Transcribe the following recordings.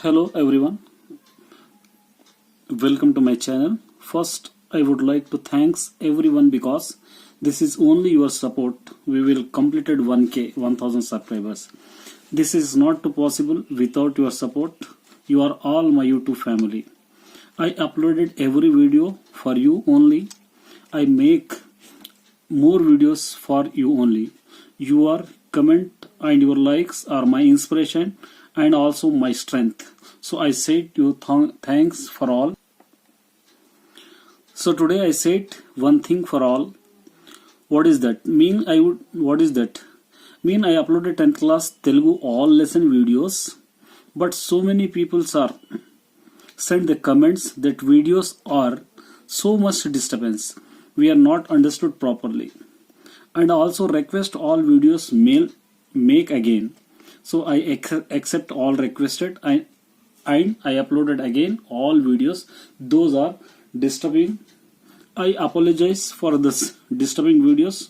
Hello everyone, welcome to my channel. First, I would like to thanks everyone because this is only your support. We will completed 1k 1000 subscribers. This is not possible without your support. You are all my YouTube family. I uploaded every video for you only. I make more videos for you only. Your comment and your likes are my inspiration and also my strength. So I said you thanks for all. So today I said one thing for all. What is that? What is that? I uploaded 10th class Telugu all lesson videos, but so many people are send the comments that videos are so much disturbance. We are not understood properly. And also request all videos make again. So I accept all requested and I uploaded again all videos. Those are disturbing. I apologize for this disturbing videos.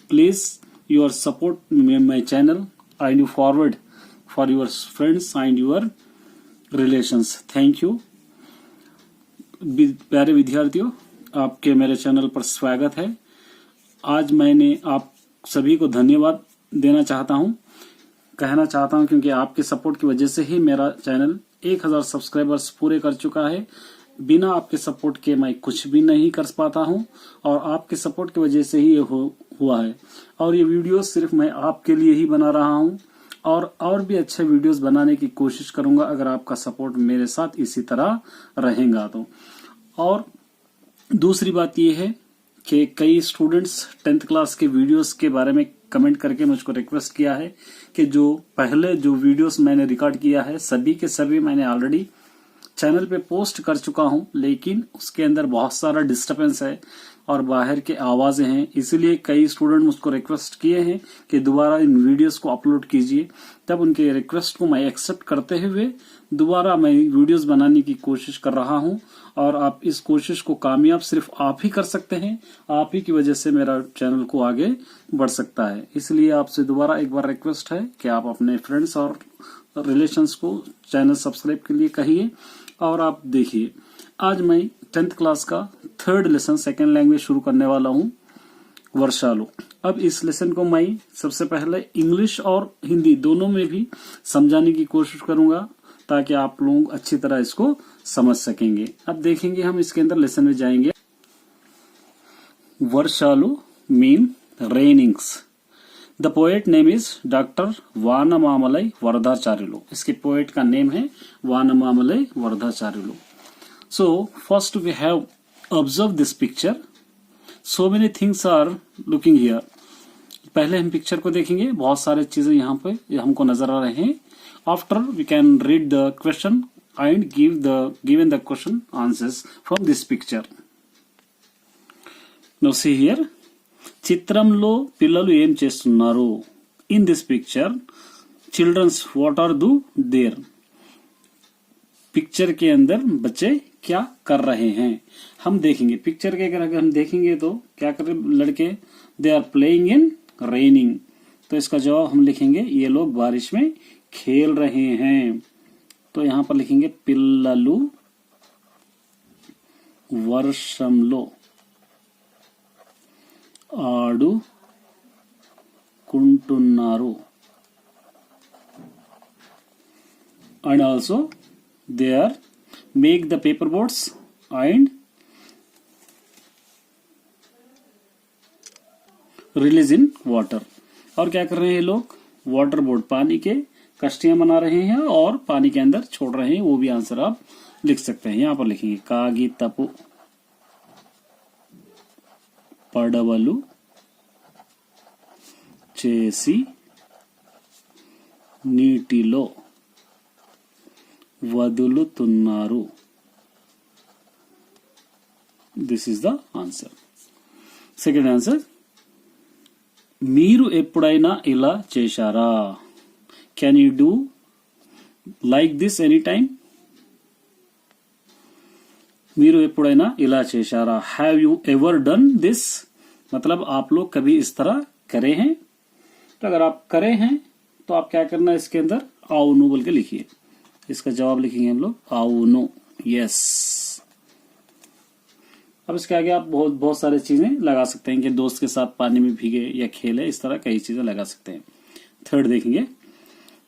Please your support my channel and you forward for your friends and your relations. Thank you. प्यारे विद्यार्थियों, आपके मेरे channel पर स्वागत है। आज मैंने आप सभी को धन्यवाद देना चाहता हूं, कहना चाहता हूं, क्योंकि आपके सपोर्ट की वजह से ही मेरा चैनल 1000 सब्सक्राइबर्स पूरे कर चुका है। बिना आपके सपोर्ट के मैं कुछ भी नहीं कर पाता हूं और आपके सपोर्ट की वजह से ही ये हुआ है। और ये वीडियो सिर्फ मैं आपके लिए ही बना रहा हूं और भी अच्छे वीडियोस बनाने की कोशिश करूंगा अगर आपका सपोर्ट मेरे साथ इसी तरह रहेगा तो। और दूसरी बात ये है कि कई स्टूडेंट्स 10th क्लास के वीडियोस के बारे में कमेंट करके मुझको रिक्वेस्ट किया है कि जो पहले जो वीडियोस मैंने रिकॉर्ड किया है सभी के सभी मैंने ऑलरेडी चैनल पे पोस्ट कर चुका हूं, लेकिन उसके अंदर बहुत सारा डिस्टर्बेंस है और बाहर के आवाजें हैं। इसीलिए कई स्टूडेंट मुझको रिक्वेस्ट किए हैं कि दोबारा इन वीडियोस को अपलोड कीजिए। तब उनके रिक्वेस्ट को मैं एक्सेप्ट करते हुए दोबारा मैं वीडियोस बनाने की कोशिश कर रहा हूं और आप इस कोशिश को कामयाब सिर्फ आप ही कर सकते हैं। आप ही की वजह से मेरा चैनल को आगे बढ़ सकता है। इसलिए आपसे दोबारा एक बार रिक्वेस्ट है कि आप अपने फ्रेंड्स और रिलेशंस को चैनल सब्सक्राइब के लिए कहिए। और आप देखिए, आज मैं 10th क्लास का 3rd लेसन सेकेंड लैंग्वेज शुरू करने वाला हूं, वर्षालु। अब इस लेसन को मैं सबसे पहले इंग्लिश और हिंदी दोनों में भी समझाने की कोशिश करूंगा ताकि आप लोग अच्छी तरह इसको समझ सकेंगे। अब देखेंगे हम इसके अंदर लेसन में जाएंगे। वर्षालु mean rainings. The poet name is doctor Vanamamalai Varadacharyulu. इसके पोएट का नेम है वानमामलई वरदाचार्युलु। So first we have observed this picture. So many things are looking here. पहले हम पिक्चर को देखेंगे, बहुत सारे चीजें यहाँ पे हमको नजर आ रहे हैं। After we can read the question and given the question answers from this picture. Now see here. చిత్రంలో పిల్లలు ఏం చేస్తున్నారు? In this picture, children's what are do there? Picture के अंदर बच्चे क्या कर रहे हैं हम देखेंगे। पिक्चर के अगर हम देखेंगे तो क्या कर रहे लड़के? They are playing in raining. तो इसका जवाब हम लिखेंगे ये लोग बारिश में खेल रहे हैं। तो यहां पर लिखेंगे पिल्ललु वर्षंलो ఆడుకుంటున్నారు। and also they are make the paper boats and release in water। और क्या कर रहे हैं लोग? वाटर बोट, पानी के कश्तियां बना रहे हैं और पानी के अंदर छोड़ रहे हैं। वो भी आंसर आप लिख सकते हैं। यहां पर लिखेंगे कागितपु పడవలు చేసి నీటిలో వదులుతున్నారు। This is the answer. Second answer, మీరు ఎప్పుడైనా ఇలా చేశారా? Can you do like this any time? మీరు ఎప్పుడైనా ఇలా చేశారా? Have you ever done this? मतलब आप लोग कभी इस तरह करे हैं? तो अगर आप करे हैं तो आप क्या करना है, इसके अंदर आओनु बोल के लिखिए। इसका जवाब लिखेंगे हम लोग आउनो, यस। अब इसके आगे आप बहुत बहुत सारी चीजें लगा सकते हैं कि दोस्त के साथ पानी में भीगे या खेले, इस तरह कई चीजें लगा सकते हैं। थर्ड देखेंगे,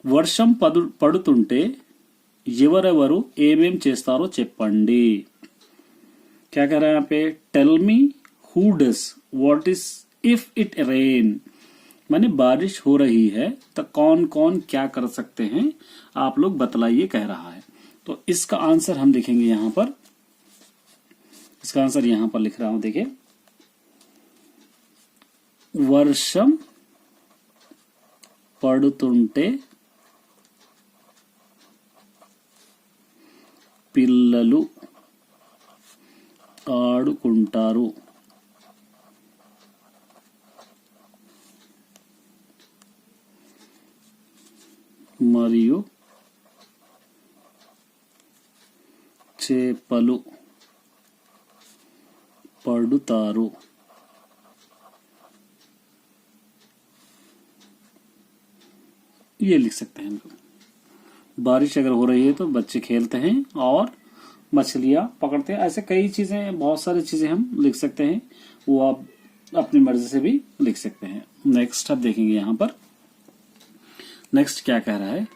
వర్షం పడుతుంటే ఎవరెవరు ఏమేం చేస్తారో చెప్పండి। क्या कह रहा है यहाँ पे, tell me who does what is if it rain, माने बारिश हो रही है तो कौन कौन क्या कर सकते हैं आप लोग बतलाइए, कह रहा है। तो इसका आंसर हम लिखेंगे यहां पर, इसका आंसर यहां पर लिख रहा हूं, देखिए, वर्षम पड़ुतुंटे పిల్లలు ఆడుకుంటారు, మరియు చేపలు పడుతారు। ये लिख सकते हैं हम लोग। बारिश अगर हो रही है तो बच्चे खेलते हैं और मछलियां पकड़ते हैं, ऐसे कई चीजें, बहुत सारी चीजें हम लिख सकते हैं, वो आप अपनी मर्जी से भी लिख सकते हैं। नेक्स्ट अब देखेंगे यहां पर, नेक्स्ट क्या कह रहा है,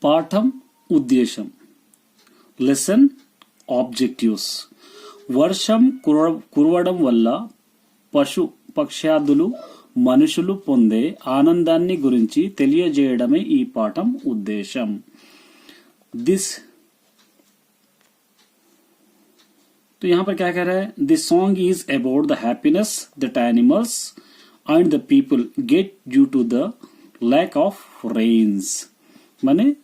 पाठम उद्देश्यम, లెసన్ ఆబ్జెక్టివ్స్। వర్షం కురవడం వల్ల పక్షాదులు మనుషులు పొందే ఆనందాన్ని గురించి తెలియజేయడమే ఈ పాఠం ఉద్దేశం। दिस, तो यहां पर क्या कह रहा है, this song is about the happiness that animals and the people get due to the lack of rains. माने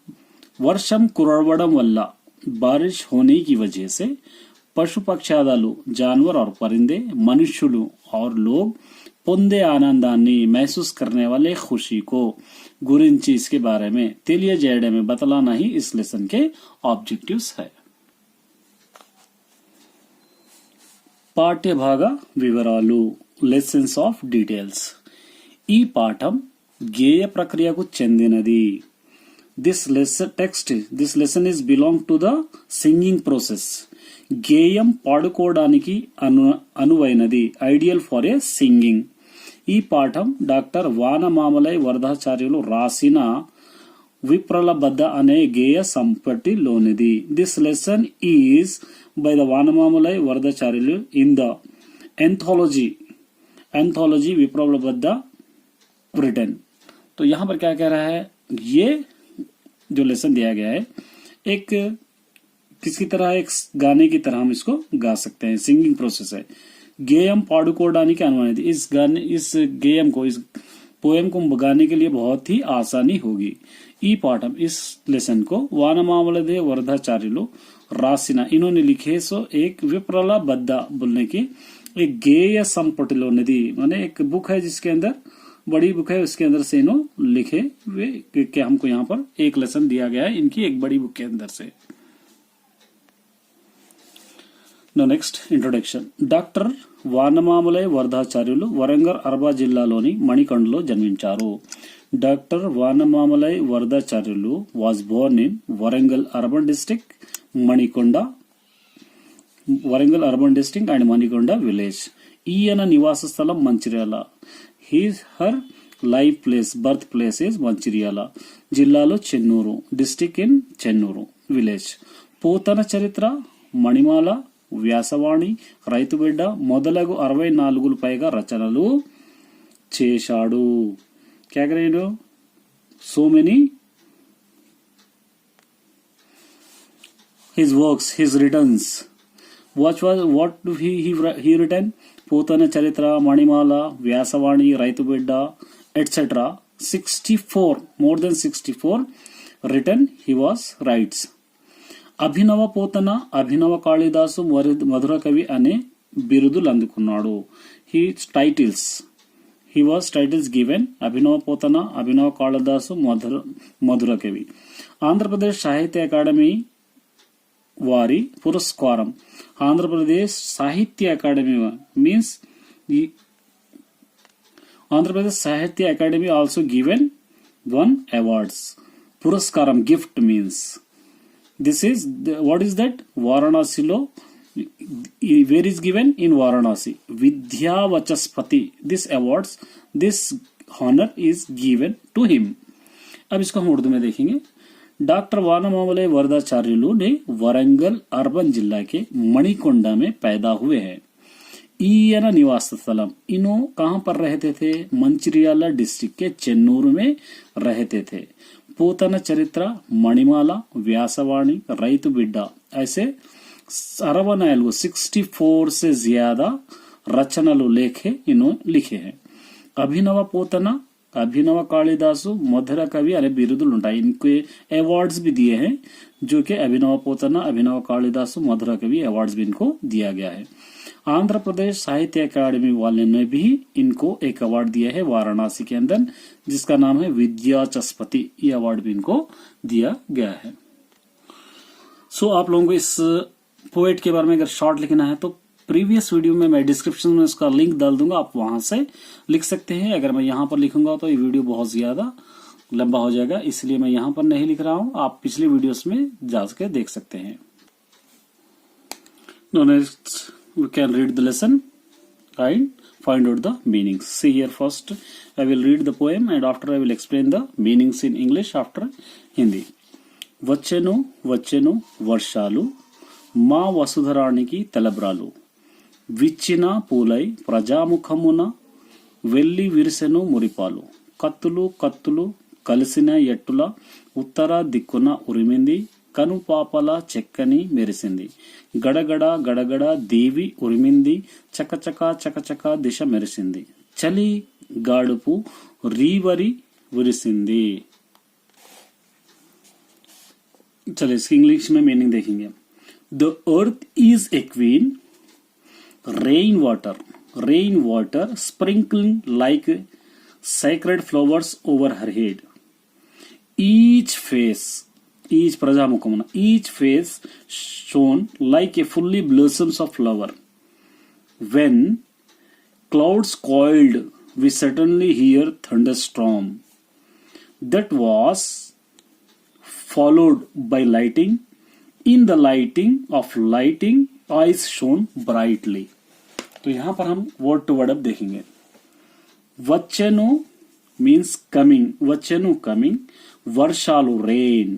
वर्षम कुरवड़म वल्ला, बारिश होने की वजह से पशु पक्षादालु, जानवर और परिंदे, मनुष्युलु और लोग పొందే ఆనందాన్ని, महसूस करने वाले खुशी को, गुरिंची इसके बारे में, తెలియజేయడం में, बतलाना ही इस लेसन के ऑब्जेक्टिव्स है। పాఠ్య భాగ వివరాలు, లెసన్స్ ఆఫ్ డీటెయిల్స్। ఈ పాఠం గేయ ప్రక్రియకు చెందినది। This lesson is belong to the singing process. గేయం పాడుకోవడానికి అనువైనది, ఐడియల్ ఫర్ ఏ సింగింగ్। ఈ పాఠం డాక్టర్ వానమామలై వరదాచార్యులు రాసిన విప్రలబద్ధ అనే గేయ సంపుటిలోనిది। This lesson is by the Vanamamalai Vardacharya in the anthology Vipralabdha written. तो यहां पर क्या कह रहा है, ये जो लेसन दिया गया है एक किसकी तरह, एक गाने की तरह हम इसको गा सकते हैं, सिंगिंग प्रोसेस है। गेयम पाडुकोडानी के अनुमान, इस गेयम को, इस पोएम को गाने के लिए बहुत ही आसानी होगी। ई पाठम, इस लेसन को वानमामलदे वरदाचार्युलु रासिना, इन्होंने लिखे, सो एक विप्रलबद्ध बोलने की एक गेय संपुटिलोनिधि, माने एक बुक है जिसके अंदर, बड़ी बुक है, उसके अंदर से इन्होंने लिखे वे कि हमको यहाँ पर एक लेसन दिया गया है इनकी एक बड़ी बुक के अंदर से। No next introduction. Doctor Vanamamalai Varadacharyulu Warangal urban జిల్లాలోని మణికొండలో జన్మించారు। Doctor Vanamamalai Varadacharyulu was born in Warangal urban district, Warangal urban district and Manikonda village. ఈయన నివాస స్థలం Mancherial. Her life place, birth place is Mancherial, జిల్లాలో Chennur, district in Chennur, village. Pothana Charitra, Manimala, వ్యాసవాణి, రైతుబిడ్డ మొదలగు 64 పైగా రచనలు చేశాడు। क्या करें, so many his works, his writings, what do he written, Pothana Charitra, Manimala, వ్యాసవాణి, Raithubidda, etc. 64, more than 64 written he was writes। అభినవ పోతన, అభినవ కాళిదాసు, మధుర కవి అనే బిరుదులు అందుకున్నాడు। he was titles given, అభినవ పోతన, అభినవ కాళిదాసు, మధుర కవి। ఆంధ్రప్రదేశ్ సాహిత్య అకాడమీ వారి పురస్కారం, ఆంధ్రప్రదేశ్ సాహిత్య అకాడమీ మీన్స్ ఆంధ్రప్రదేశ్ సాహిత్య అకాడమీ ఆల్సో గివెన్ 1 awards। పురస్కారం gift means. This is what is that? Varanasi lo. Where is given? In Varanasi. Vidya Vachaspati. This awards, this honor is given to him. अब इसको हम उर्दू में देखेंगे. डॉक्टर वानमावले वरदाचार्युलु ने Warangal urban जिला के मणिकोंडा में पैदा हुए हैं. ईयन निवास स्थलम. इनो कहां पर रहते थे? मंचिरियाला डिस्ट्रिक्ट के चेन्नूर में रहते थे. पूतन चरित्र, मणिमाला, व्यासवाणी, रैतु बिड्डा ऐसे 64 से ज्यादा रचनలు लिखे हैं. अभिनव पोतना, अभिनव कालिदासु, मधुर कवि अने बिरुदुలు ఉంటాయి. इनके अवार्ड्स भी दिए हैं जो कि अभिनव पोतना, अभिनव कालिदासु, मधुर कवि अवार्ड्स भी इनको दिया गया है. आंध्र प्रदेश साहित्य अकादमी वाले ने भी इनको एक अवार्ड दिया है वाराणसी के अंदर, जिसका नाम है विद्याचस्पति. ये अवार्ड भी इनको दिया गया है. सो आप लोगों को इस पोएट के बारे में अगर शॉर्ट लिखना है तो प्रीवियस वीडियो में मैं डिस्क्रिप्शन में उसका लिंक डाल दूंगा, आप वहां से लिख सकते हैं. अगर मैं यहाँ पर लिखूंगा तो ये वीडियो बहुत ज्यादा लंबा हो जाएगा, इसलिए मैं यहाँ पर नहीं लिख रहा हूं. आप पिछली वीडियोस में जाकर देख सकते हैं. Next we can read the lesson and find out the meanings. See here, first I will read the poem and after I will explain the meanings in English after Hindi. వచ్చెను వచ్చెను వర్షాలు మా వసుధరానికి తలబ్రాలు, విచ్చిన పూలై ప్రజాముఖమున వెల్లి విరిసెను మురిపాలు, కత్తులు కత్తులు కలిసిన ఎట్టుల ఉత్తర దిక్కున ఉరిమింది, కనుపాపల చెక్కని మెరిసింది, గడగడ గడగడ దేవి ఉరిమింది, చకచక చకచక దిశ మెరిసింది, చలి గాడుపు రీవరి విరిసింది. चलिए इसकी इंग्लिश में मीनिंग देखेंगे. The earth is a queen, rain water sprinkling like sacred flowers over her head. Each prajamukamana, each face shone like a fully blossoms of flower. When clouds coiled, we suddenly hear thunderstorm. That was followed by lightning. In the lighting, eyes shone brightly. तो यहां पर हम word to word अब देखेंगे. वच्चेनु means coming, वच्चेनु coming, वर्षालु rain,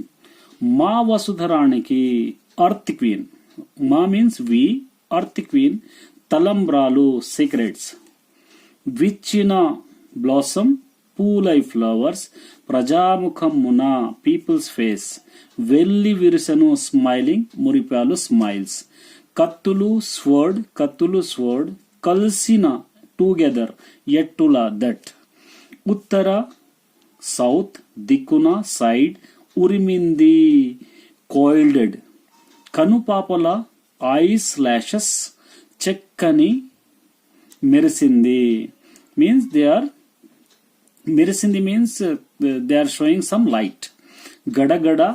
माँ वसुधराणी की अर्थ क्वीन, माँ मीन्स वी, अर्थ क्वीन, तलंब्रालु सीक्रेट्स, विच्चिना ब्लॉसम, పూలై ఫ్లవర్స్, ప్రజాముఖమున పీపుల్స్ ఫేస్, వెల్లి విరిసెను స్మైలింగ్, మురిపాలు స్మైల్స్, కత్తులు స్వర్డ్, కలిసిన టుగెదర్ ఎట్టుల దట్, ఉత్తర సౌత్, దిక్కున సైడ్, ఉరిమింది కోయిల్డెడ్, కనుపాపల ఐస్ లాషెస్, చెక్కని మెరిసింది means they are Merisindi means they are showing some light. Gadagada,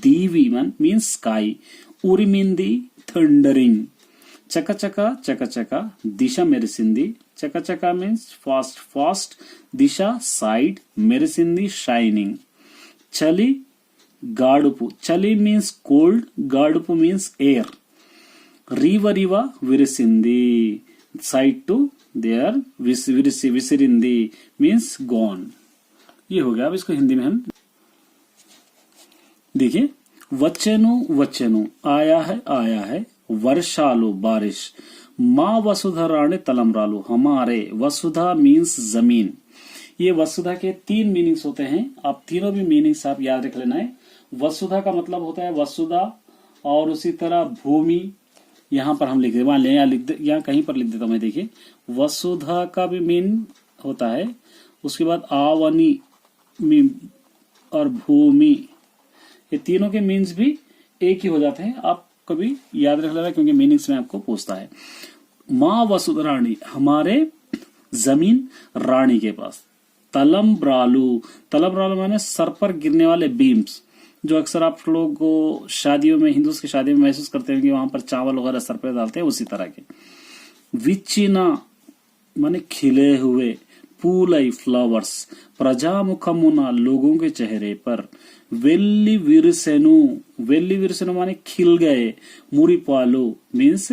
Divi means sky. Urimindi, thundering. Chaka, Disha merisindi. Chaka means fast. Disha, side. Merisindi, shining. Chali, Gadupu. Chali means cold. Gadupu means air. Riva, virisindi. Side to there विसिरिंदी means gone. ये हो गया. अब इसको हिंदी में हम देखिए. वच्चेनु आया है, वर्षालु बारिश, माँ वसुधराणे तलमरालु हमारे, वसुधा मीन्स जमीन. ये वसुधा के 3 मीनिंग्स होते हैं. आप तीनों भी मीनिंग्स आप याद रख लेना है. वसुधा का मतलब होता है वसुधा, और उसी तरह भूमि. यहाँ पर हम लिख दे, मान लें यहाँ कहीं पर लिख देता हूं मैं. देखिए वसुधा का भी मीन होता है, उसके बाद आवनी और भूमि, ये तीनों के मीन्स भी एक ही हो जाते हैं. आप कभी याद रख लेना क्योंकि मीनिंग्स में आपको पूछता है. माँ वसुधराणी हमारे जमीन रानी के पास. तलमब्रालु माने सर पर गिरने वाले बीम्स, जो अक्सर आप लोग को शादियों में, हिंदू की शादी में महसूस करते हैं कि वहां पर चावल वगैरह सर पे डालते हैं, उसी तरह के. विचिना माने खिले हुए, పూలై ఫ్లవర్స్ ప్రజాముఖమున लोगों के चेहरे पर వెల్లి విరిసెను వెల్లి విరిసెను माने खिल गए మురిపాలు मीन्स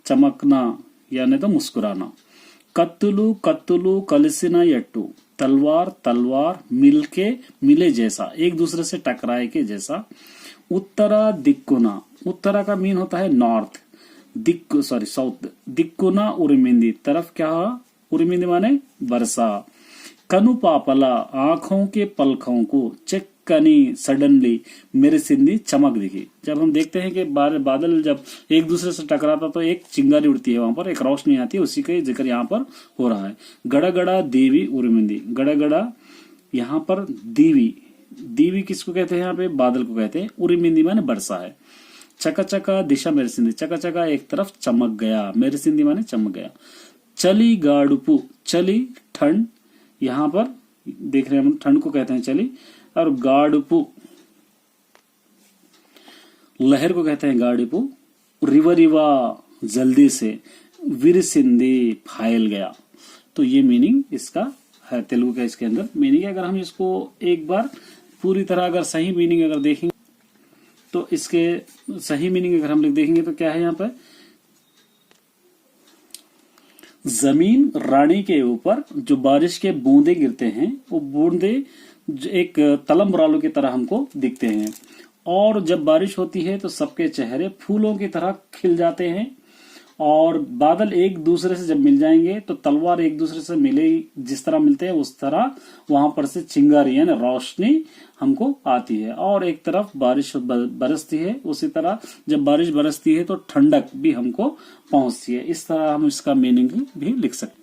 चमकना यानी तो मुस्कुराना कत्तुलू कत्तुलू కలిసిన ఎట్టు तलवार तलवार मिलके मिले जैसा एक दूसरे से टकराए के जैसा उत्तरा दिक्कुना उत्तरा का मीन होता है नॉर्थ दिक्कु सॉरी साउथ दिक्कुना उर्मिंदी तरफ क्या उर्मिंदी माने वर्षा कनु पापला आंखों के पलकों को चेक्कनी सडनली मेरे सिंधी चमक दिखी जब हम देखते हैं कि बादल जब एक दूसरे से टकराता तो एक चिंगारी उड़ती है वहां पर एक रोशनी आती है उसी का जिक्र यहाँ पर हो रहा है गड़गड़ा देवी उर्मिंदी गड़गड़ा यहाँ पर देवी देवी किसको कहते हैं यहाँ पे बादल को कहते हैं उर्मिंदी माने वर्षा है चका चका दिशा मेरे सिंधी चका चका एक तरफ चमक गया मेरे सिंधी माने चमक गया चली गाड़ुपू चली ठंड यहाँ पर देख रहे हैं हम ठंड को कहते हैं चली और गाड़ुपू लहर को कहते हैं गाड़ुपू रिवा जल्दी से वीर सिंधी फाइल गया तो ये मीनिंग इसका है तेलुगु का इसके अंदर मीनिंग अगर हम इसको एक बार पूरी तरह अगर सही मीनिंग अगर देखेंगे तो इसके सही मीनिंग अगर हम देखेंगे तो क्या है यहाँ पर जमीन रानी के ऊपर जो बारिश के बूंदे गिरते हैं वो बूंदे एक तलम्बरालों की तरह हमको दिखते हैं और जब बारिश होती है तो सबके चेहरे फूलों की तरह खिल जाते हैं और बादल एक दूसरे से जब मिल जाएंगे तो तलवार एक दूसरे से मिले जिस तरह मिलते हैं उस तरह वहां पर से चिंगारी यानी रोशनी हमको आती है और एक तरफ बारिश बरसती है उसी तरह जब बारिश बरसती है तो ठंडक भी हमको पहुंचती है इस तरह हम इसका मीनिंग भी लिख सकते हैं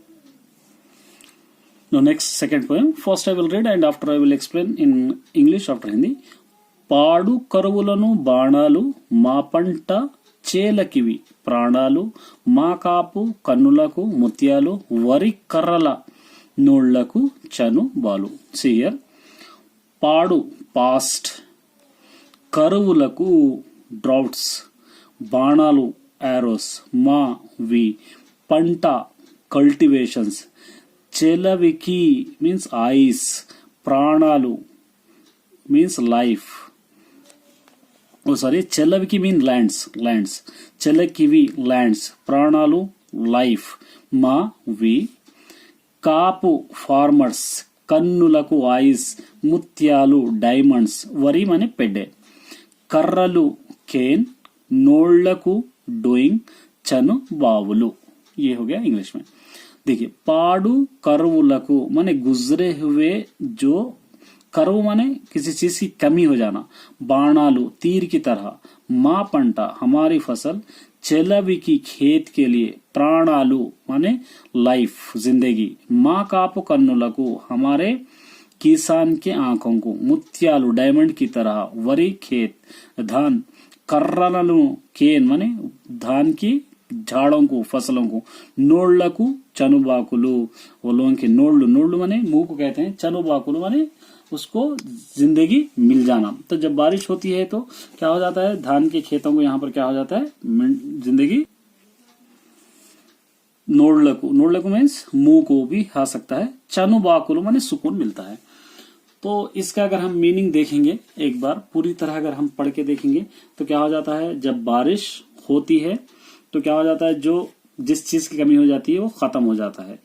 Now next second poem. First I will read and after I will explain in English after Hindi. పాడు కరువులను బాణాలు మా పంట చేలకివి ప్రాణాలు మా కాపు కన్నులకు ముత్యాలు వరి కర్రల నోళ్లకు చను బాలు సియర్ పాడు పాస్ట్ కరువులకు డ్రౌట్స్ బాణాలు యారోస్ మా వి పంట కల్టివేషన్స్ చెలవికి మీన్స్ ఐస్ ప్రాణాలు మీన్స్ లైఫ్ చెలవికి మీన్ ల్యాండ్స్ చెలకివి ల్యాండ్స్ ప్రాణాలు లైఫ్ మా వి కాపు ఫార్మర్స్ కన్నులకు ఐస్ ముత్యాలు డైమండ్స్ వరి మనే పెడ్డే కర్రలు కేన్ నోళ్లకు डूइंग चनु बावुलु ये हो गया इंग्लिश में देखिए पाडू कर्वुलकु माने गुजरे हुए जो कर्व माने किसी चीज की कमी हो जाना बाणालु तीर की तरह माँ पंटा हमारी फसल चेलवी की खेत के लिए प्राणालु माने लाइफ जिंदगी माँ कापु कन्नुलकु हमारे किसान के आंखों को मुत्यालु डायमंड की तरह वरी खेत धान कर्रलनु केन माने धान की झाड़ों को फसलों को नोళ్లకు चनुबाकुलु वो लोगों के नोళ్లు माने मुंह को कहते हैं चनुबाकुलु माने उसको जिंदगी मिल जाना तो जब बारिश होती है तो क्या हो जाता है धान के खेतों को यहाँ पर क्या हो जाता है जिंदगी नोళ్లకు मीन्स मुंह को भी आ सकता है चनुबाकुलु माने सुकून मिलता है तो इसका अगर हम मीनिंग देखेंगे एक बार पूरी तरह अगर हम पढ़ के देखेंगे तो क्या हो जाता है जब बारिश होती है तो क्या हो जाता है जो जिस चीज की कमी हो जाती है वो खत्म हो जाता है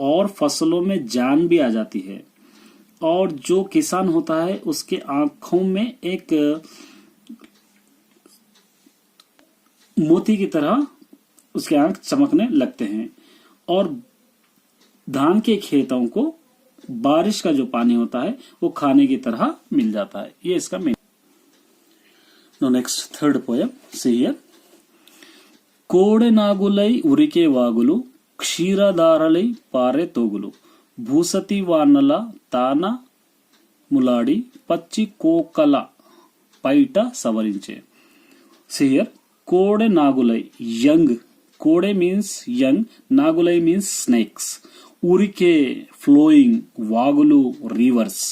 और फसलों में जान भी आ जाती है और जो किसान होता है उसके आंखों में एक मोती की तरह उसके आंख चमकने लगते हैं और धान के खेतों को बारिश का जो पानी होता है वो खाने की तरह मिल जाता है ये इसका meaning no next third poem see here కోడె నాగులై ఉరికే వాగులు క్షీరదారలై పారే తోగులు భూసతి వానల తాన ములాడి పచ్చి కోకల పైట సవరించే సియర్ కోడె నాగులై యంగ్ కోడె మీన్స్ యంగ్ నాగులై మీన్స్ స్నేక్స్ ఉరికే ఫ్లోయింగ్ వాగులు రివర్స్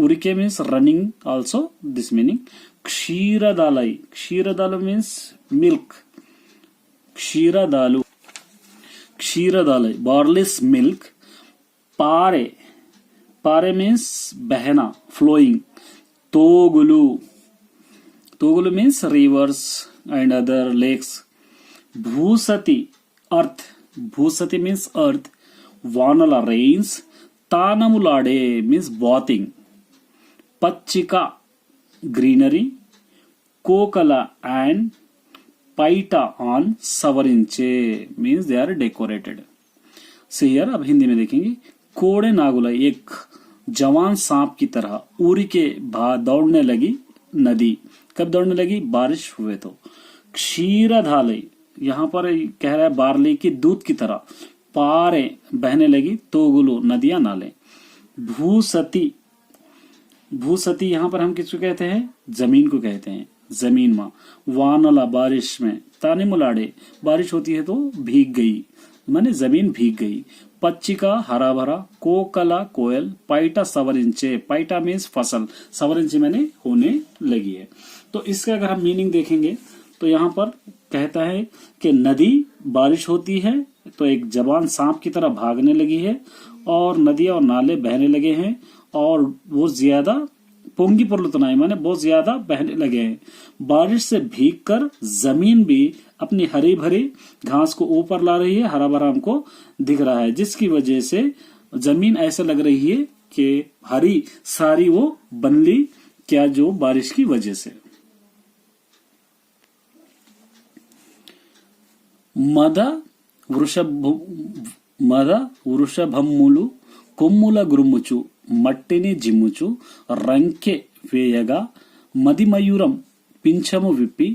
ఉరికే means running also this meaning క్షీరదాలై క్షీరదాల మీన్స్ మిల్క్ క్షీరదాలు క్షీరదాలై బార్లిస్ మిల్క్ पारे, पारे मीन्स बहना, फ्लोइंग. तोगुलु, तोगुलु means rivers and other lakes. भूसति, earth, भूसति means earth. वानला rains. तानमुलाडे means bathing. पच्चिका greenery. कोकला and paita on सवरिंचे means they are decorated. से यार अब हिंदी में देखेंगे. कोड़े नागुला, एक जवान सांप की तरह. उरी के बाद दौड़ने लगी नदी. कब दौड़ने लगी? बारिश हुए तो. क्षीरधालय, यहाँ पर कह रहा है बार्ली की दूध की तरह. पारे, बहने लगी. तोगुलु, नदियां नाले. भूसती, भूसती यहाँ पर हम किसको कहते हैं? जमीन को कहते हैं, जमीन में. वानला, बारिश में. ताने मुलाड़े, बारिश होती है तो भीग गई, माने जमीन भीग गई. पच्चिका, हरा भरा. कोकला, कोयल. पाइटा, सवरिंचे. पाइटा मीन्स फसल, सवरिंचे मैंने होने लगी है. तो इसका अगर हम मीनिंग देखेंगे तो यहाँ पर कहता है कि नदी, बारिश होती है तो एक जवान सांप की तरह भागने लगी है, और नदियां और नाले बहने लगे हैं, और वो ज्यादा पोंगी पुरलुतनाई माने बहुत ज्यादा बहने लगे हैं. बारिश से भीगकर जमीन भी अपनी हरी भरी घास को ऊपर ला रही है, हरा भरा हमको दिख रहा है, जिसकी वजह से जमीन ऐसा लग रही है कि हरी सारी वो बन ली, क्या जो बारिश की वजह से. मद వృషభమ్ములు కొమ్ముల గురుముచు మట్టిని జిమ్ముచు రంకె వేయగా మదిమయూరం పింఛము విప్పి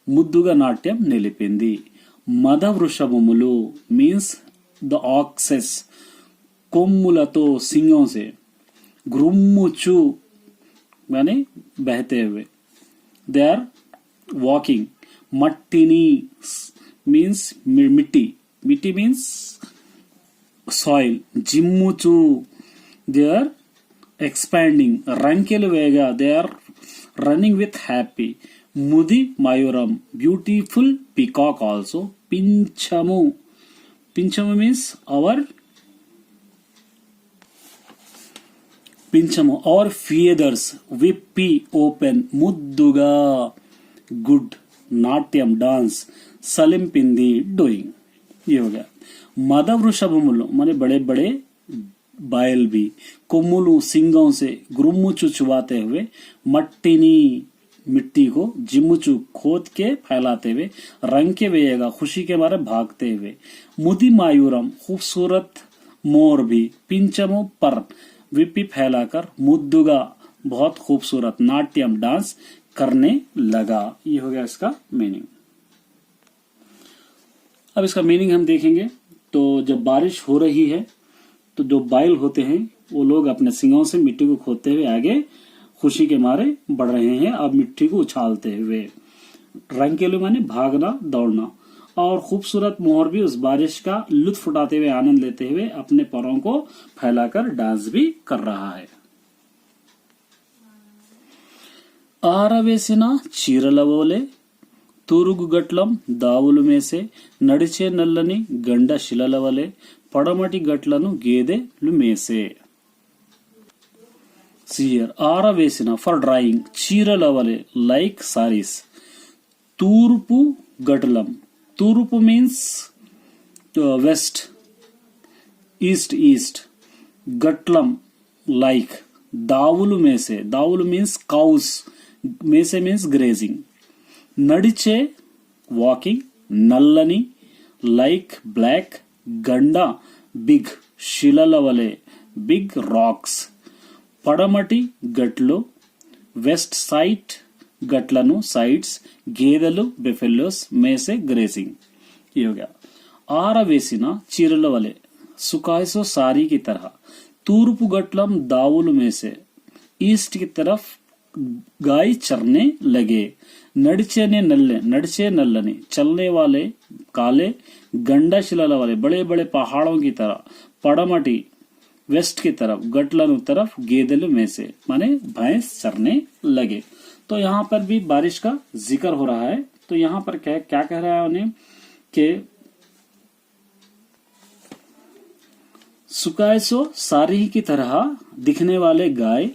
ముద్దుగా నాట్యం నిలిపింది. మద వృషభములు మీన్స్ द ऑक्सेस, కొమ్ములతో सिंगों से. गुरुमुचु माने बहते हुए, दे आर वॉकिंग. मट्टिनी means मिट्टी, मिट्टी means soil. जिम्मुचु, they are expanding. రంకెలు వేగా, they are running with happy. ముది మయూరం, beautiful peacock also. పింఛము, పింఛము means our పింఛము, our feathers. విప్పి, open. ముద్దుగా, good. नाट्यम, डांस. सलिमपिंदी, डूइंग. ये हो गया. मद वृषभमुलु माने बड़े बड़े बायल भी. कोमुलु, सिंगों से. गुरुमुचु, चुबाते हुए. मट्टिनी, मिट्टी को. जिमुचु, खोद के फैलाते हुए. रंग के वेगा, खुशी के मारे भागते हुए. मुदी मायूरम, खूबसूरत मोर भी. पिंचमो, पर. विपि, फैलाकर. मुद्दुगा, बहुत खूबसूरत. नाट्यम, डांस करने लगा. ये हो गया इसका मीनिंग. अब इसका मीनिंग हम देखेंगे. तो जब बारिश हो रही है तो जो बाइल होते हैं वो लोग अपने सिंगों से मिट्टी को खोदते हुए आगे खुशी के मारे बढ़ रहे हैं, अब मिट्टी को उछालते हुए. रंकेलू माने भागना, दौड़ना. और खूबसूरत मोर भी उस बारिश का लुत्फ उठाते हुए, आनंद लेते हुए अपने पैरों को फैलाकर डांस भी कर रहा है. ఆరవేసిన చీరలవోలే తూరుగుగట్లం దావులు మేసే నడిచే నల్లని గండ శిలలవలే పడమటి గట్లను గేదెలు మేసే. సియర్ ఆరవేసిన ఫర్ డ్రాయింగ్, చీరలవలే లైక్ సారీస్. తూర్పు గట్లం, తూర్పు మీన్స్ వెస్ట్, ఈస్ట్ ఈస్ట్. గట్లం like. दावुलु में से, दावुलु मीन्स काउस, में से मीन्स ग्रेजिंग. नडिचे वॉकिंग. नल्లని like black. गंडा बिग. शिललवले बिग rocks. పడమటి గట్లు వెస్ట్ సైడ్ గట్లను సైడ్స్. గేదెలు బెఫెలోస్ में से ग्रेजिंग. ये हो गया. ఆరవేసిన చీరల వలె सुकायसो सारी की तरह. तूर्पु गट्लम दावुल में से ईस्ट की तरफ गाय चरने लगे. नड़चे ने नल्ले, नड़चे नल्लने चलने वाले काले. गंडा शिलाल वाले बड़े बड़े पहाड़ों की तरह. पड़मटी वेस्ट की तरफ. गटलन तरफ. गेदल में से माने भैंस चरने लगे. तो यहाँ पर भी बारिश का जिक्र हो रहा है. तो यहाँ पर क्या कह रहा है उन्हें कि सुकायसो सारही की तरह दिखने वाले गाय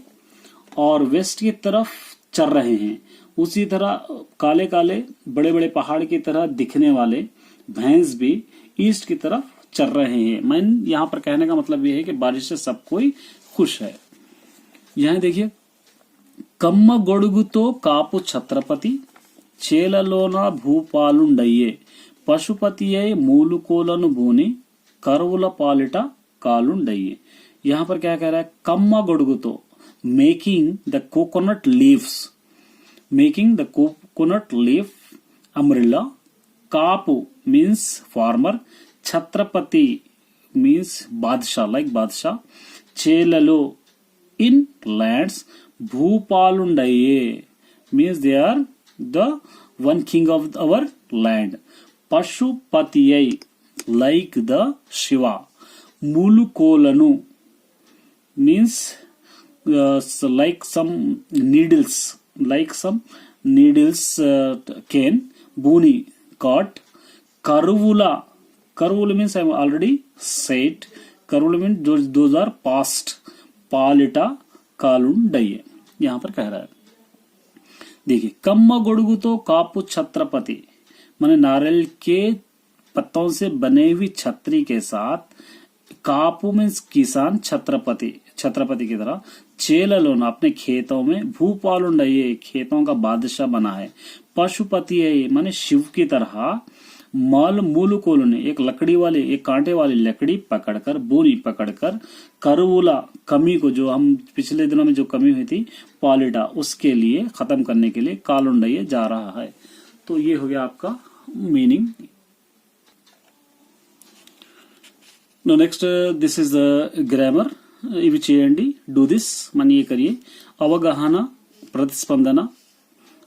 और वेस्ट की तरफ चल रहे हैं। उसी तरह काले काले बड़े बड़े पहाड़ की तरह दिखने वाले भैंस भी ईस्ट की तरफ चल रहे हैं। मैं यहाँ पर कहने का मतलब यह है कि बारिश से सब कोई खुश है। यहाँ देखिए, कम्म गोडुगुतो कापु छत्रपति చేలలోన భూపాలుండయ్యే पशुपतिये मूलुकोलन भूनि करवुल पालिट कालुंडయ్యే। यहाँ पर क्या कह रहा है, कम्मा गोडुगुतो making the coconut leaves, making the coconut leaf umbrella, कापु मीन्स फार्मर, छत्रपति मीन्स बादशाह लाइक बादशाह, चेललो इन लैंड्स, भूपालुंडయ్యే means they are the one king of our land, Pashupatiyai like the Shiva, Mulukolanu means like some needles, cane, Buni cut, Karuvula, Karuvula means I have already said, Karuvula means those are past, Palita Kalundayye, यहाँ पर कह रहा है। देखिए, कम्मा गोडुगुतो कापु छत्रपति माने नारियल के पत्तों से बने हुई छतरी के साथ, कापु मीन्स किसान, छत्रपति छत्रपति की तरह, चेललोन अपने खेतों में, भूपालुंडయ్యే खेतों का बादशाह बना है, पशुपति है माने शिव की तरह, मल मूलकोल ने एक लकड़ी वाली, एक कांटे वाली लकड़ी पकड़कर, बोरी पकड़कर, करवुला कमी को, जो हम पिछले दिनों में जो कमी हुई थी पालिटा, उसके लिए खत्म करने के लिए कालुंडయ్యే जा रहा है। तो ये हो गया आपका meaning. No next, this is the grammar, इవి చేయండి, डू दिस मन ये करिए। अवगाहना, प्रतिस्पंदना,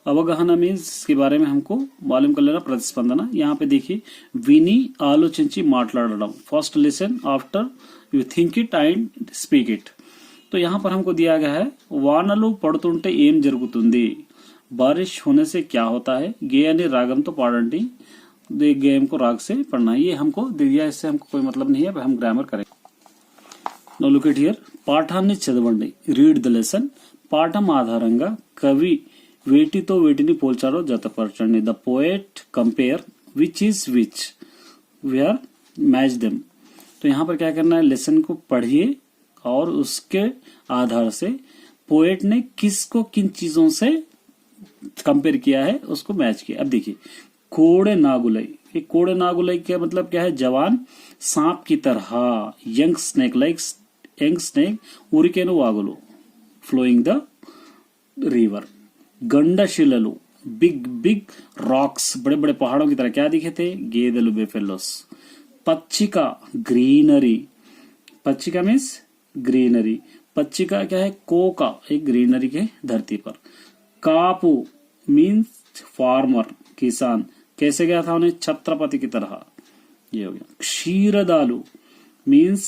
అవగాహన मीन्स के बारे में हमको मालूम कर लेना, प्रतिस्पंदना। यहाँ पे देखिए, విని ఆలోచించి మాట్లాడడం, first listen after you think it and speak it. तो यहाँ पर हमको दिया गया है, వానలు పడుతుంటే ఏం జరుగుతుంది, बारिश होने से क्या होता है, గేయాన్ని రాగంతో పాడండి, गेम को राग से पढ़ना है। ये हमको दिया, इससे हमको कोई मतलब नहीं है, हम ग्रामर करें। नो लुक इट हियर, పాఠాన్ని చదవండి, రీడ్ द लेसन, పాఠం ఆధారంగా కవి వేటితో వేటిని పోల్చారో జతపరచండి। The poet compare which is which, we are match them. तो यहाँ पर क्या करना है, लेसन को पढ़िए और उसके आधार से पोएट ने किसको किन चीजों से कंपेयर किया है उसको मैच किया। अब देखिए, कोड़े नागुलई, ये कोड़े नागुलई का मतलब क्या है, जवान सांप की तरह, young snake like young snake, उरिकेनो वागुलो फ्लोइंग द रिवर, गंडशिललु बिग बिग रॉक्स, बड़े बड़े पहाड़ों की तरह क्या दिखे थे, गेदलु बेफेलोस, पच्चिका ग्रीनरी, पच्चिका मीन्स ग्रीनरी, पच्चिका क्या है, कोका, एक ग्रीनरी के धरती पर, कापू मीन्स फार्मर किसान, कैसे गया था उन्हें, छत्रपति की तरह, ये हो गया। क्षीरदालु मीन्स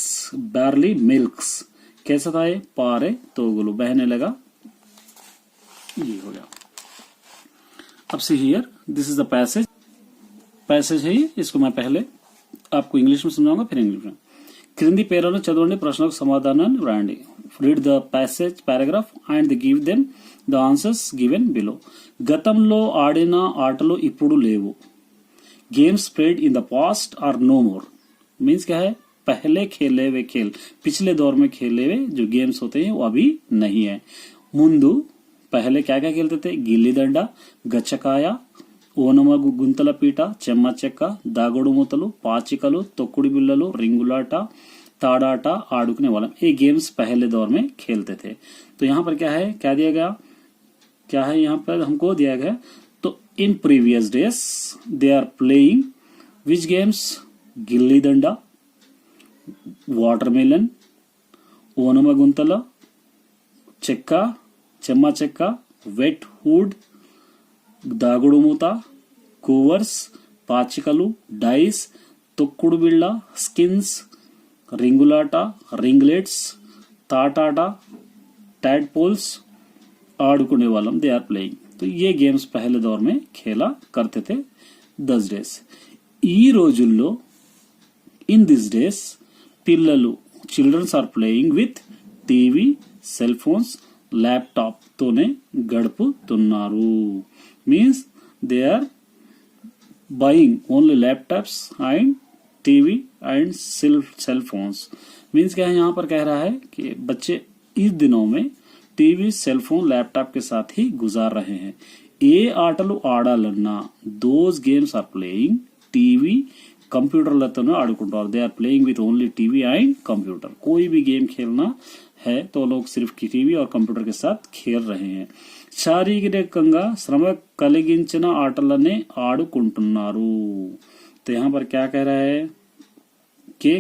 बार्ली मिल्क्स, कैसा था ये, पारे तोगुलु, बहने लगा, ये हो गया। अब से here, this is the passage, passage है ये, इसको मैं पहले आपको इंग्लिश में समझाऊंगा, फिर इंग्लिश में। క్రింది పేర్లను చదవండి, ప్రశ్నలకు సమాధానాన్ని వ్రాయండి। Read the passage paragraph and give them the answers given below. గతంలో ఆడిన ఆటలు ఇప్పుడు లేవు, games played in the past are no more, means क्या है, पहले खेले हुए खेल, पिछले दौर में खेले हुए जो गेम्स होते हैं वो अभी नहीं है। मुंदु पहले क्या क्या खेलते थे, गिल्ली डंडा, गच्छकाया, ఓనమ గుంతల పీట, చెమ్మ చెక్క, దాగుడు మూతలు, పాచికలు, తొక్కుడు బిళ్ళలు, रिंगुलाट, ताड़ाटा आड़ुकने वाला, ये गेम्स पहले दौर में खेलते थे। तो यहाँ पर क्या है, क्या दिया गया, क्या है यहाँ पर हमको दिया गया, तो in previous days they are playing which games, गिल्ली डंडा, वाटरमेलन, ఓనమ గుంతల, చెక్క, చెమ్మ చెక్క, వెట్ వుడ్, దాగుడు మూత, కూవర్స్, పాచికలు, డైస్, తొక్కుడు బిళ్ళ, స్కిన్స్, रिंगुलाटा, रिंगलेट्स, ताटाटा, टैडपोल्स, आड़कुने वालम, दे आर प्लेइंग। तो ये गेम्स पहले दौर में खेला करते थे 10 डेज। ఈ రోజుల్లో, ఇన్ దిస్ డేస్, పిల్లలు childrens are playing with TV cell phones laptop తోనే గడుపుతున్నారు. Means they are buying only laptops and TV and cell phones. Means क्या है, यहाँ पर कह रहा है कि बच्चे इस दिनों में टीवी सेल फोन लैपटॉप के साथ ही गुजार रहे हैं. ఏ ఆటలు ఆడాలన్నా those games are playing TV कंप्यूटरలతోనే ఆడుకుంటారు. They are playing with only TV and computer. कोई भी गेम खेलना है तो लोग सिर्फ टीवी और कंप्यूटर के साथ खेल रहे हैं. శారీరకంగా శ్రమ కలిగించిన ఆటలనే ఆడుకుంటున్నారు. तो यहाँ पर क्या कह रहा है कि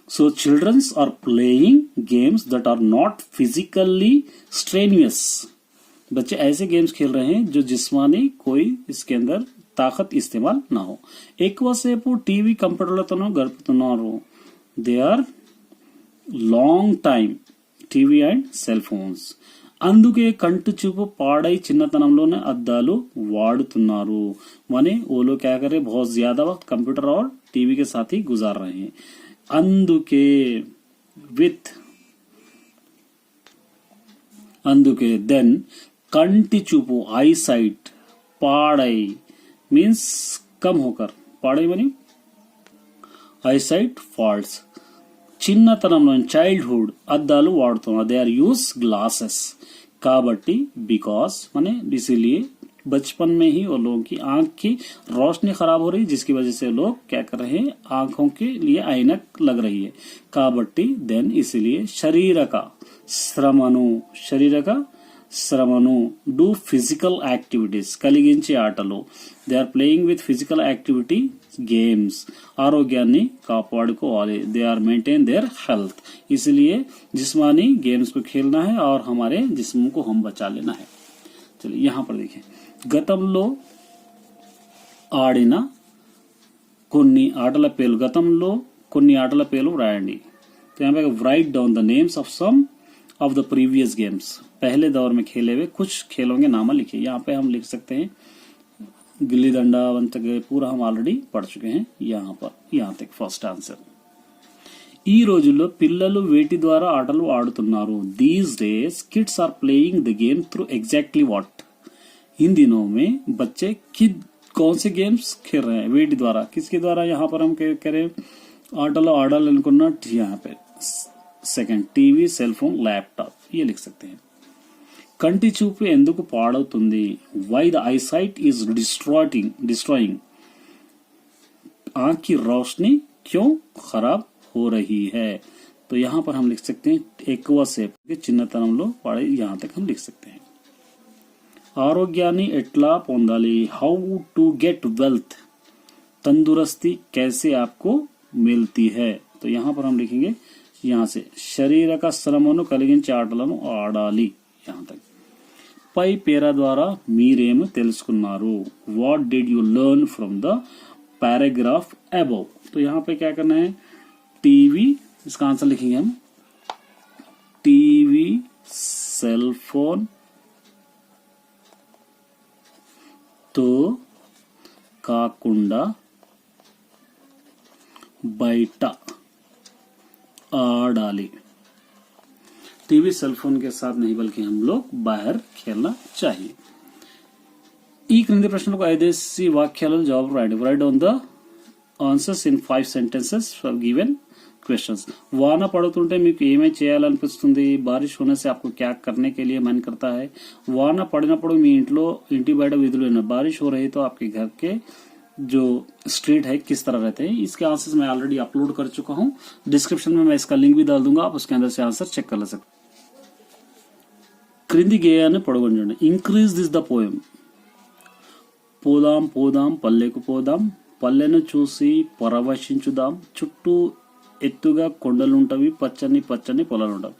so children are playing games that are not physically strenuous. बच्चे ऐसे गेम्स खेल रहे हैं जो जिस्मानी कोई इसके अंदर ताकत इस्तेमाल ना हो. ఎక్కువసేపు టీవీ కంప్యూటర్లతోనూ గడుపుతున్నారు. They are long time TV and cell phones. అందుకే కంటి చూపు పాడై చిన్నతనంలోనే అద్దాలు వాడుతున్నారు. माने वो लोग क्या कर रहे हैं, बहुत ज्यादा वक्त कंप्यूटर और टीवी के साथ ही गुजार रहे हैं. అందుకే విత్ అందుకే దెన్ కంటి చూపు आई साइट పాడై मीन्स कम होकर పాడై मनी आई साइट फॉल्ट्स. చిన్నతనంలో చైల్డ్హుడ్ అద్దాలు వాడుతున్నారు. They are use glasses. కాబట్టి बिकॉज माने इसीलिए बचपन में ही वो लोगों की आंख की रोशनी खराब हो रही है, जिसकी वजह से लोग क्या कर रहे हैं, आंखों के लिए ऐनक लग रही है. కాబట్టి देन इसीलिए శరీరక శ్రమను డూ ఫిజికల్ యాక్టివిటీస్ కలిగించే ఆటలు. They are playing with physical activity games. आरोग्याన్ని కాపాడుకోవాలి. They are maintain their health. इसलिए जिस्मानी गेम्स को खेलना है और हमारे जिस्म को हम बचा लेना है. चलिए यहाँ पर देखिए, గతంలో ఆడిన కొన్ని ఆటల పేర్లు, గతంలో కొన్ని ఆటల పేర్లు రాయండి. तो यहाँ पे write down the names of some of the previous games. पहले दौर में खेले हुए कुछ खेलों के नाम लिखिए. यहाँ पे हम लिख सकते हैं गिल्ली डंडा वन तक पूरा हम ऑलरेडी पढ़ चुके हैं. यहाँ तक फर्स्ट आंसर. ఈ రోజుల్లో పిల్లలు వేటి ద్వారా ఆటలు ఆడుతున్నారు. These days kids are playing the game through exactly what. इन दिनों में बच्चे कौन से गेम्स खेल रहे हैं, वेटी द्वारा, किसके द्वारा. यहाँ पर हम करें ఆటలు ఆడాలనుకున్న यहाँ पे second TV cell phone laptop ये लिख सकते हैं. కంటి చూపు ఎందుకు పాడవుతుంది. Why the eye sight is destroying. आंख की रोशनी क्यों खराब हो रही है. तो यहाँ पर हम लिख सकते हैं ఎక్కువసేపు చిన్నతనంలో పాడే. यहाँ तक हम लिख सकते हैं. ఆరోగ్యాన్ని ఎట్లా పొందాలి. How to get wealth. तंदुरुस्ती कैसे आपको मिलती है. तो यहाँ पर हम लिखेंगे यहाँ से శరీరక శ్రమను కలిగించే ఆటలను ఆడాలి. यहाँ तक. పై పేరా ద్వారా మీరేం తెలుసుకున్నారు. What did you learn from the paragraph above. तो यहाँ पे क्या करना है, टीवी, इसका आंसर लिखेंगे हम टीवी सेल फोन तो కాకుండా బయట ఆడాలి. टीवी सेल फोन के साथ नहीं बल्कि हम लोग बाहर खेलना चाहिए. ఈ క్రింది ప్రశ్నలకు ఐదేసి వాక్యాలలో జవాబు రాయండి. Right down the answers in 5 sentences for given questions. వాన పడుతుంటే మీకు ఏమై చేయాలనిపిస్తుంది. బారిష్ होने से आपको क्या करने के लिए मन करता है. వాన పడినప్పుడు మీ ఇంటి బయట వీధులు बारिश हो रही तो आपके घर के जो स्ट्रीट है किस तरह रहते हैं. इसके आंसर्स मैं ऑलरेडी अपलोड कर चुका हूं. डिस्क्रिप्शन में मैं इसका लिंक भी डाल दूंगा, आप उसके अंदर से आंसर चेक कर सकते. క్రింది గేయాన్ని పొడగొంచండి. Increase this the poem. పోదాం పోదాం పల్లెకు పోదాం, పల్లెను చూసి పరవశించుదాం, చుట్టూ ఎత్తుగా కొండలుంటవి, పచ్చని పచ్చని పొలాలుంటవి.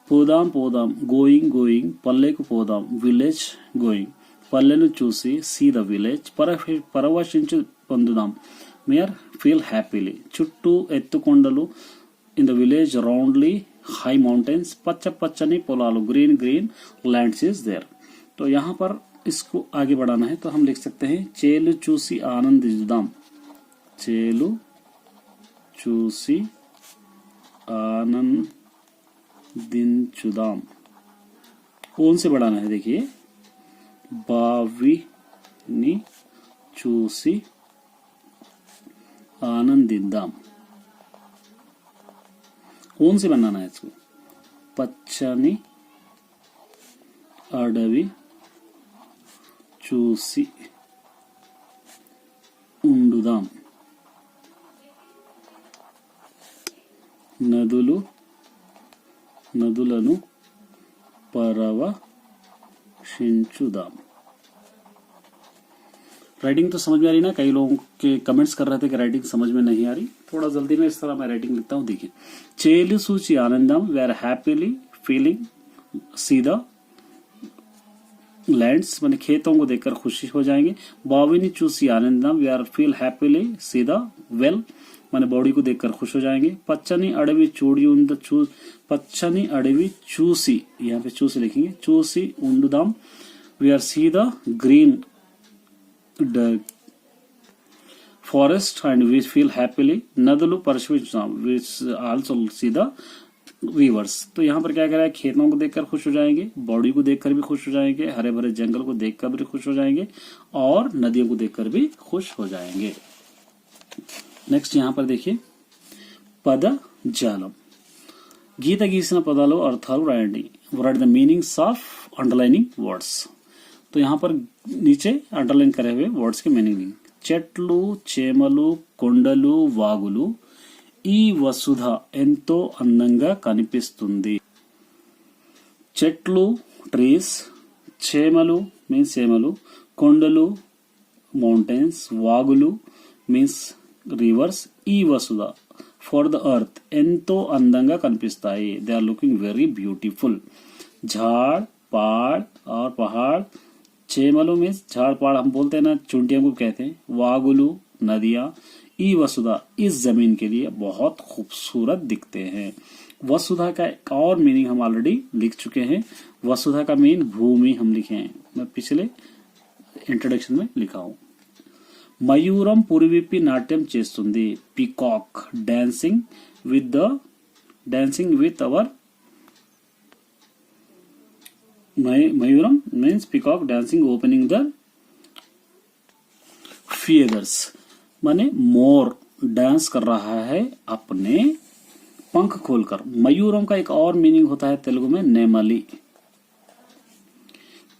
పోదాం పోదాం గోయింగ్ గోయింగ్, పల్లెకు పోదాం విలేజ్ గోయింగ్, పల్లెను చూసి సీ ద విలేజ్, పరవశించు పొందుదాం మేర్ ఫీల్ హ్యాపీలీ, చుట్టూ ఎత్తు కొండలు in the village roundly high mountains, पच्च पच्चनी पोलालू green green lands is there. तो यहाँ पर इसको आगे बढ़ाना है तो हम लिख सकते हैं चेलु चूसी आनंदिजुदाम, चेलु चूसी आनंदिंचुदाम, कौन से बढ़ाना है देखिए, बाविनी चूसी आनंदिंदाम, कौन से बनाना है इसको, पच्चनी अडवी चूसी ఉండుదాం, నదులను పరవశించుదాం। राइटिंग तो समझ में आ रही ना, कई लोगों के कमेंट्स कर रहे थे कि राइटिंग समझ में नहीं आ रही, थोड़ा जल्दी में इस तरह मैं राइटिंग लिखता हूं, देखिए। चेलु सूची आनंदम, we are happily feeling see the lands, माने खेतों को देखकर खुशी हो जाएंगे। बाविनी चूसी आनंदम, we are feel happily see the well, माने बॉडी को देखकर खुश हो जाएंगे। पच्चनी अडवी चूड़ी उंड चूस, पच्चनी अडवी चूसी, यहाँ पे चूसी लिखेंगे, चूसी उंडुदाम, we are see the green the forest and we feel happily। नदलु परशुराम, we also see the rivers। तो यहाँ पर क्या कह रहा है, खेतों को देखकर खुश हो जाएंगे, बॉडी को देखकर भी खुश हो जाएंगे, हरे भरे जंगल को देखकर भी खुश हो जाएंगे, और नदियों को देखकर भी खुश हो जाएंगे। नेक्स्ट यहाँ पर देखिए, पद जालम, गीता गीసిన పదాలు అర్థాలు రాయండి, write the meanings of underlining words। तो यहाँ पर नीचे अंडरलाइन करे हुए वर्ड्स के मीनिंग, చెట్లు, చేమలు, కొండలు, వాగులు, ఈ వసుధ ఎంతో అందంగా కనిపిస్తుంది। చెట్లు ట్రీస్, చేమలు మీన్స్ చేమలు, కొండలు మౌంటైన్స్, వాగులు మీన్స్ రివర్స్, ఈ వసుధ ఫర్ ద ఎర్త్ ఎంతో అందంగా కనిపిస్తాయి, they are looking very beautiful. झाड़ पहाड़ और पहाड़, చేమలు मीन्स झाड़ पहाड़ हम बोलते हैं ना, चुंटियों को कहते हैं। वागुलू नदियां, ई वसुधा इस जमीन के लिए बहुत खूबसूरत दिखते हैं। वसुधा का एक और मीनिंग हम ऑलरेडी लिख चुके हैं, वसुधा का मीन भूमि हम लिखे हैं, मैं पिछले इंट्रोडक्शन में लिखा हूं। मयूरम पुरिविप्पि नाट्यम చేస్తుంది, पीकॉक डांसिंग विथ अवर, मयूरम means peacock dancing opening the feathers, माने मोर डांस कर रहा है अपने पंख खोलकर। मयूरम का एक और मीनिंग होता है तेलुगु में नेमली।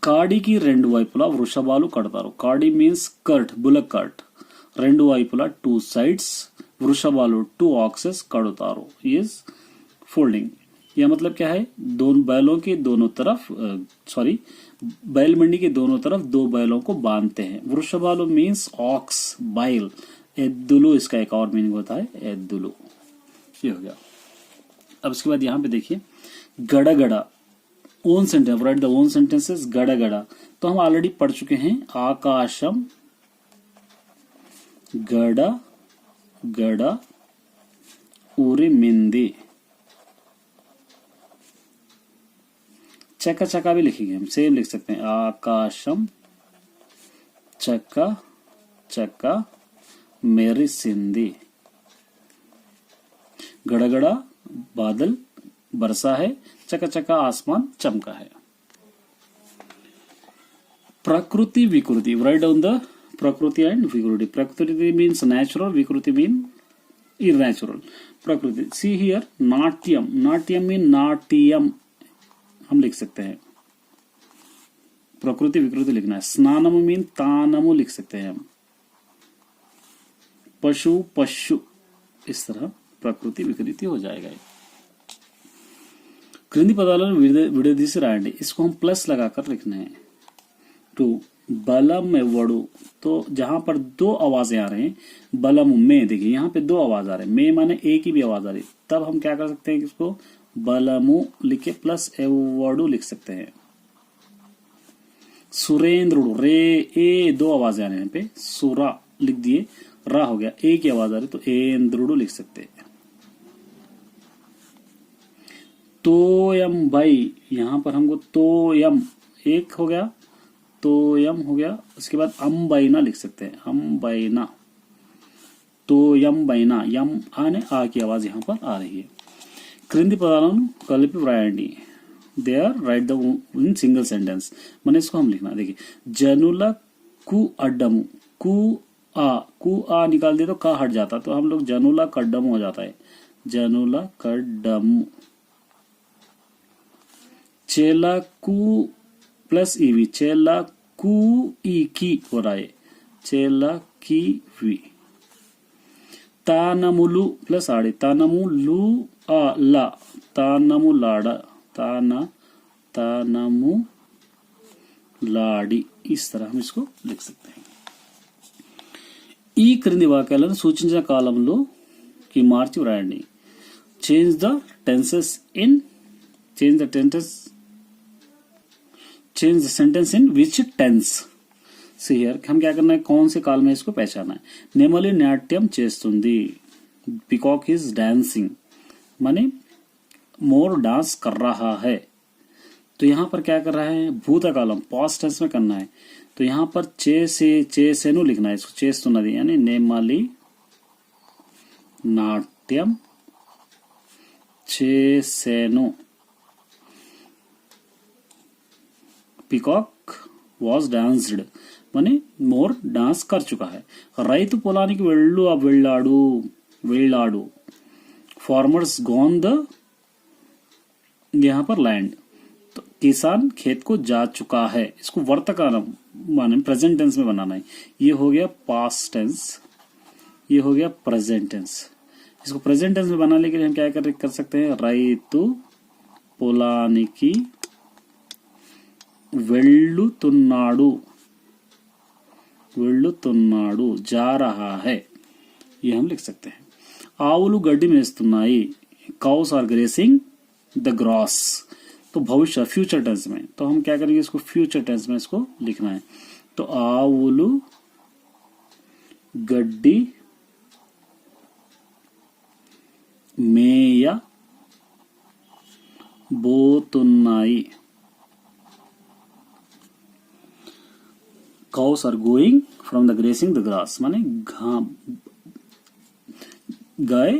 కాడికి రెండు వైపులా వృషభాలు కడతారు, కాడి మీన్స్ కర్ట్, బులక్ కర్ట్, రెండు వైపులా టూ సైడ్స్ వృషభాలు టూ ఆక్सेस కడతారు, इज फोल्डिंग। यह मतलब क्या है, दोनों बैलों के दोनों तरफ, बैल मंडी के दोनों तरफ दो बैलों को बांधते हैं। वृषभालु मीन्स ऑक्स, बैल। एद्दुलु इसका एक और मीनिंग होता है, एद्दुलु। ये हो गया। अब इसके बाद यहाँ पे देखिए, गड़ा गड़ा, own sentence, right the own sentences. गड़ा गड़ा तो हम ऑलरेडी पढ़ चुके हैं, आकाशम गड़ा गड़ा उरिमिंदी। चक्का चक्का भी लिखेंगे हम, सेम लिख सकते हैं, आकाशम चक्का चक्का मेरी सिंधी। गड़गड़ा बादल बरसा है, चक्का चक्का आसमान चमका है। प्रकृति विकृति, राइट डाउन द प्रकृति एंड विकृति। प्रकृति मीन्स नेचुरल, विकृति मीन इननेचुरल। प्रकृति, see here Natyam, Natyam mean Natyam हम लिख सकते हैं, प्रकृति विकृति लिखना है। स्नानम मीन तानमु लिख सकते हैं हम। पशु पशु, इस तरह प्रकृति विकृति हो जाएगा। क्रिंदी पदाలను విడదీసి రాయండి, इसको हम प्लस लगाकर लिखना है। टू बलम में वड़ू, तो जहां पर दो आवाजें आ रहे हैं, बलम में, देखिए यहाँ पे दो आवाज आ रहे हैं, में माने एक ही भी आवाज आ रही, तब हम क्या कर सकते हैं, इसको बलमु लिख के प्लस एवड़ू लिख सकते हैं। सुरेंद्रुडू, रे ए दो आवाजें आ रहे हैं, यहाँ पे सुरा लिख दिए, रा हो गया, एक ही आवाज आ रही तो एंद्रुडू लिख सकते हैं। तोयम भाई, यहां पर हमको तोयम एक हो गया, तोयम हो गया, उसके बाद अम्बैना लिख सकते हैं, अम्बैना, तोयम बैना, यम आने आ की आवाज यहां पर आ रही है। క్రింది పదాలను కలిపి వ్రాయండి. They are write the in single sentence. मैंने इसको हम लिखना देखिए. जनुलकु अड्डमु. कु आ निकाल दिए तो का हट जाता, तो हम लोग जनुला कड्डम हो जाता है. जनुला कड्डमु. चेलाकु प्लस ईवी. चेलाकु ई की हो रहा है. चेला की वी. तानमुलु प्लस आड़ी. तानमुलु आ ला. तानमु लाड़ा. तानमु लाड़ी. इस तरह हम इसको लिख सकते हैं. ఈ క్రింది వాక్యాలను సూచించిన కాలంలో కి మార్చి వ్రాయండి. Change the tenses in change the sentence in which tense. So here हम क्या करना है, कौन से काल में इसको पहचाना है. नेमली नाट्यम చేస్తుంది. पीकॉक इज डांसिंग माने मोर डांस कर रहा है. तो यहाँ पर क्या कर रहा है, भूतकालम पास्ट टेंस में करना है. तो यहाँ पर चेसेनु लिखना है. इसको चेस्तुन्नदी यानी नेमली नाट्यम चेसेनु. पीकॉक वाज डांस्ड माने मोर डांस कर चुका है. రైతు పొలానికి వెళ్ళాడు. फार्मर्स गॉन द यहाँ पर लैंड. तो किसान खेत को जा चुका है. इसको वर्तमान माने प्रेजेंट टेंस में बनाना है. ये हो गया पास्ट टेंस, ये हो गया प्रेजेंट टेंस. इसको प्रेजेंट टेंस में बनाने के लिए हम क्या कर सकते हैं, రైతు పొలానికి వెళ్ళుతున్నాడు जा रहा है. ये हम लिख सकते हैं. ఆవులు గడ్డి మేస్తున్నాయి. Cows are grazing the grass. तो भविष्य फ्यूचर टेंस में. तो हम क्या करेंगे, इसको फ्यूचर टेंस में इसको लिखना है. तो ఆవులు గడ్డి మేయబోతున్నాయి. cows are going from the grazing the grass माने गाय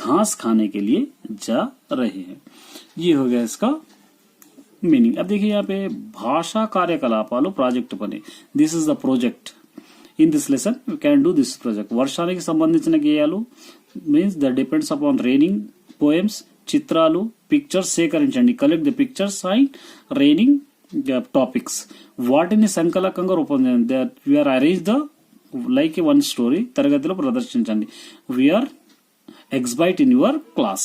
घास खाने के लिए जा रहे हैं. ये हो गया इसका मीनिंग. अब देखिए यहाँ पे भाषा कार्यकलाप वालों प्रोजेक्ट बने. This is the project. In this lesson you can do this project. వర్షానికి సంబంధించిన గేయాలు means the depends upon raining. Poems చిత్రాలు పిక్చర్స్ సేకరించండి. Collect the pictures and raining topics. వాటిని సంకలకంగా రూపొందించండి. We are arrange the like a one story. తరగతిలో ప్రదర్శించండి. We are exhibit in your class.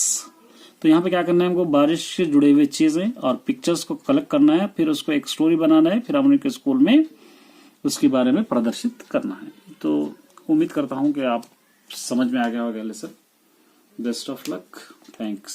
तो यहाँ पे क्या करना है, हमको बारिश से जुड़े हुए चीजें और पिक्चर्स को कलेक्ट करना है, फिर उसको एक स्टोरी बनाना है, फिर हम उनके स्कूल में उसके बारे में प्रदर्शित करना है. तो उम्मीद करता हूं कि आप समझ में आ गया होगा lesson. Best of luck. Thanks.